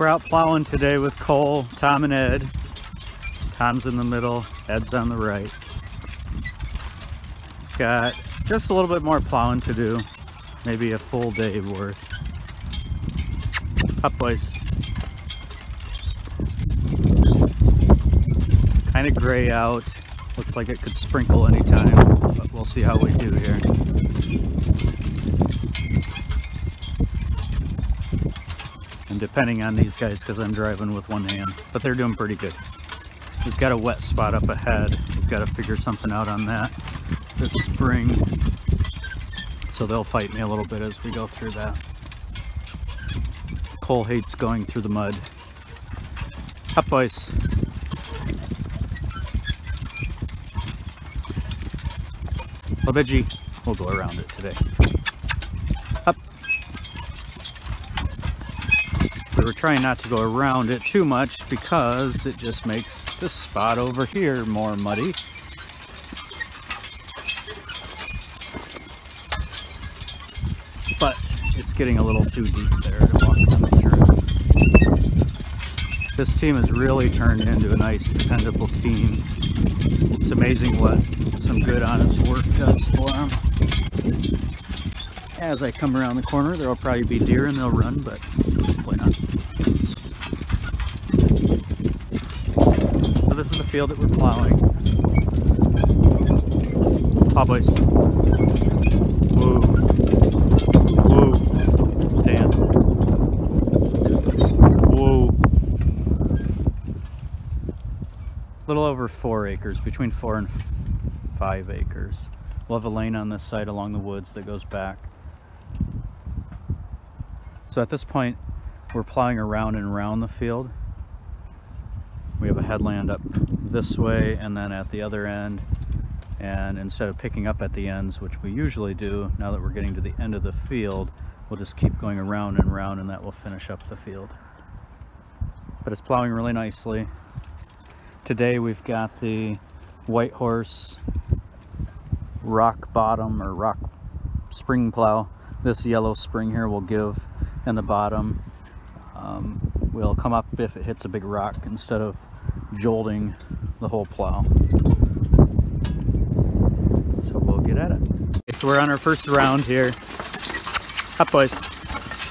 We're out plowing today with Cole, Tom, and Ed. Tom's in the middle, Ed's on the right. Got just a little bit more plowing to do, maybe a full day worth. Up, boys. Kind of gray out. Looks like it could sprinkle anytime, but we'll see how we do here. And depending on these guys, because I'm driving with one hand, but they're doing pretty good. We've got a wet spot up ahead. We've got to figure something out on that this spring. So they'll fight me a little bit as we go through that. Cole hates going through the mud. Up, boys. Obiji, we'll go around it today. Up. We were trying not to go around it too much because it just makes this spot over here more muddy. But it's getting a little too deep there to walk them through. This team has really turned into a nice, dependable team. It's amazing what some good, honest work does for them. As I come around the corner, there'll probably be deer and they'll run, but hopefully not. So this is the field that we're plowing. Paw, boys. Whoa. Whoa. Stand. Whoa. A little over 4 acres, between 4 and 5 acres. We'll have a lane on this side along the woods that goes back. So at this point, we're plowing around and around the field. We have a headland up this way and then at the other end. And instead of picking up at the ends, which we usually do, now that we're getting to the end of the field, we'll just keep going around and around, and that will finish up the field. But it's plowing really nicely. Today we've got the White Horse rock bottom or rock spring plow. This yellow spring here will give, and the bottom will come up if it hits a big rock instead of jolting the whole plow. So we'll get at it. Okay, so we're on our first round here. Up, boys.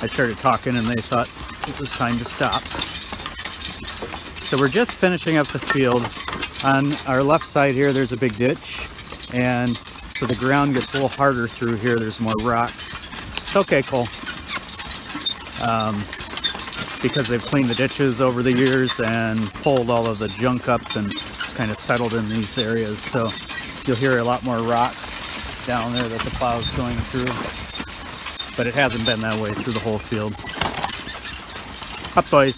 I started talking and they thought it was time to stop. So we're just finishing up the field. On our left side here, there's a big ditch, and so the ground gets a little harder through here. There's more rocks. It's okay, Cole. Because they've cleaned the ditches over the years and pulled all of the junk up and kind of settled in these areas. So you'll hear a lot more rocks down there that the plow's going through. But it hasn't been that way through the whole field. Up, boys.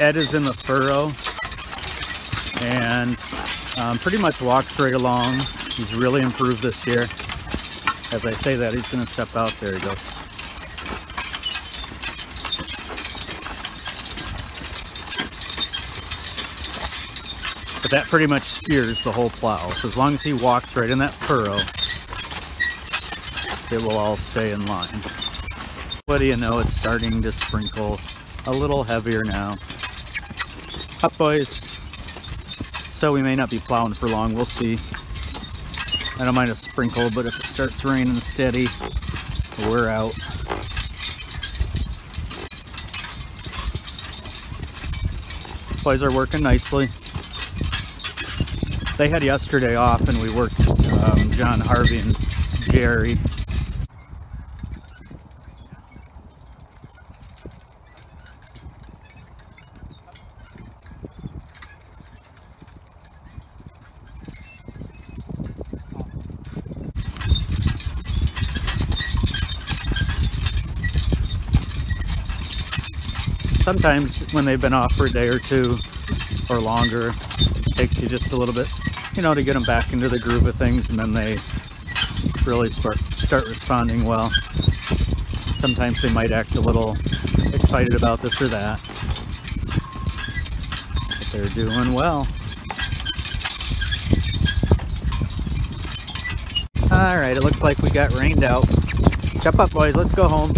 Ed is in the furrow and pretty much walks right along. He's really improved this year. As I say that, he's going to step out. There he goes. But that pretty much steers the whole plow. So as long as he walks right in that furrow, it will all stay in line. What do you know, it's starting to sprinkle a little heavier now. Up, boys. So we may not be plowing for long, we'll see. I don't mind a sprinkle, but if it starts raining steady, we're out. Boys are working nicely. They had yesterday off and we worked John, Harvey, and Jerry. Sometimes when they've been off for a day or two or longer, it takes you just a little bit, you know, to get them back into the groove of things, and then they really start responding well. Sometimes they might act a little excited about this or that, but they're doing well. Alright, it looks like we got rained out. Step up, boys, let's go home.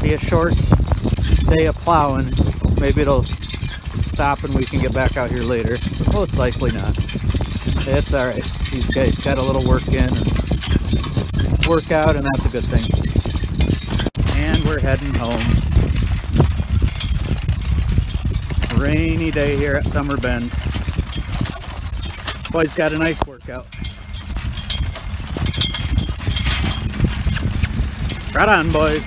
Be a short day of plowing. Maybe it'll stop and we can get back out here later, but most likely not. It's alright. These guys got a little work in and work out, and that's a good thing. And we're heading home. Rainy day here at Summerbend. Boys got a nice workout. Right on, boys.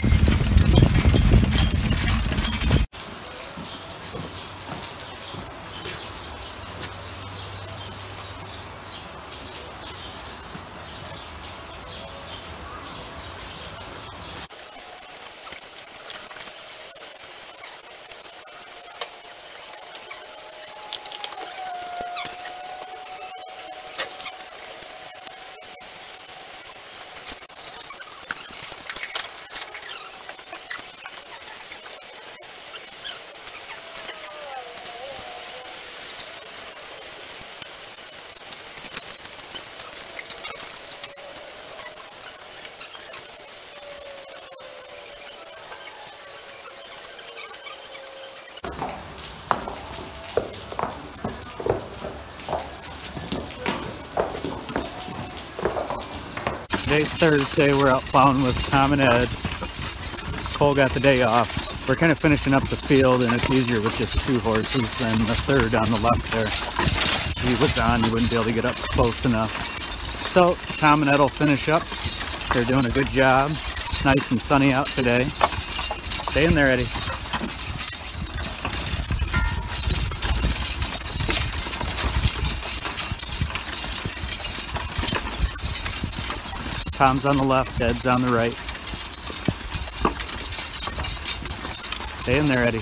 Today's Thursday, we're out plowing with Tom and Ed. Cole got the day off. We're kind of finishing up the field, and it's easier with just 2 horses than the third on the left there. If he was on, you wouldn't be able to get up close enough. So Tom and Ed will finish up. They're doing a good job. Nice and sunny out today. Stay in there, Eddie. Tom's on the left, Ed's on the right. Stay in there, Eddie.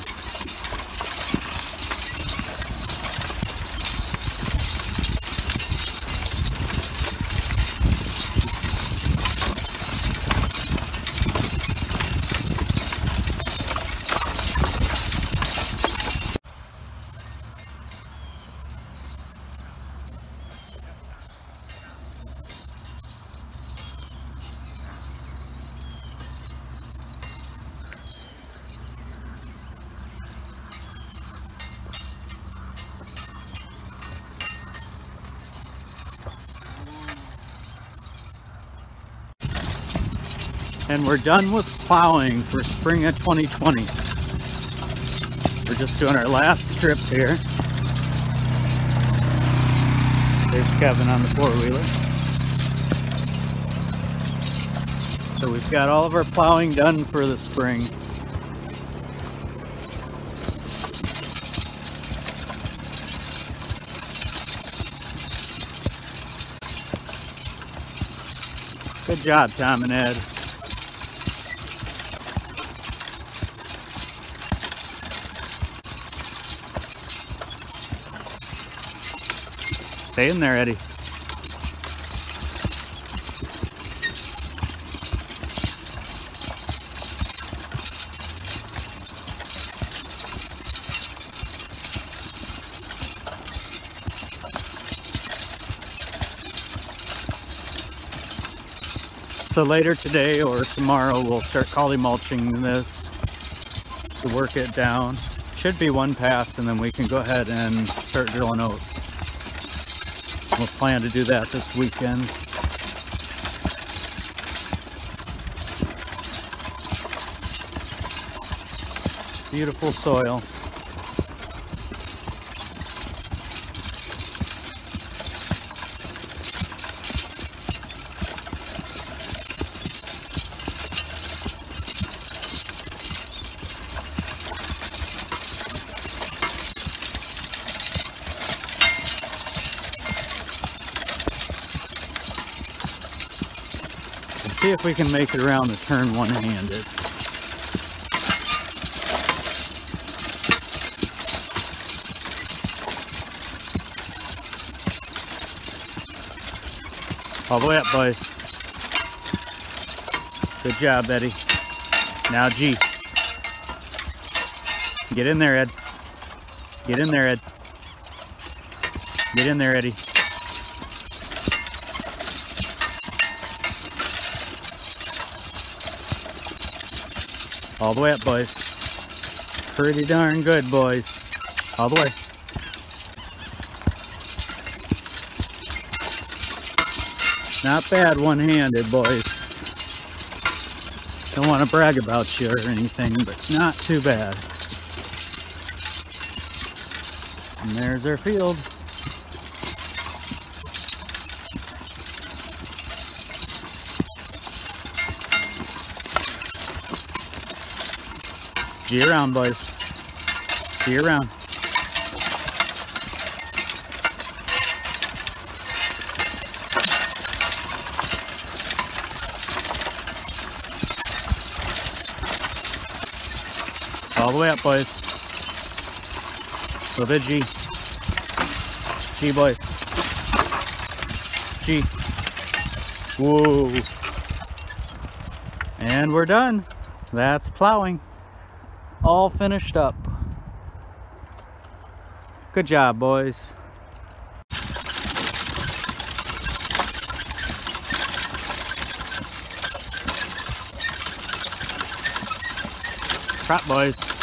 And we're done with plowing for spring of 2020. We're just doing our last strip here. There's Kevin on the 4-wheeler. So we've got all of our plowing done for the spring. Good job, Tom and Ed. Stay in there, Eddie. So later today or tomorrow we'll start collie mulching this to work it down. Should be one pass, and then we can go ahead and start drilling oats. We'll plan to do that this weekend. Beautiful soil. See if we can make it around the turn one-handed. All the way up, boys. Good job, Eddie. Now G. Get in there, Ed. Get in there, Ed. Get in there, Eddie. All the way up, boys. Pretty darn good, boys. All the way. Not bad one-handed, boys. Don't want to brag about you or anything, but not too bad. And there's our field. See you around, boys. See you around. All the way up, boys. A little bit G. G, boys. G. Whoa. And we're done. That's plowing. All finished up. Good job, boys. Trot, boys.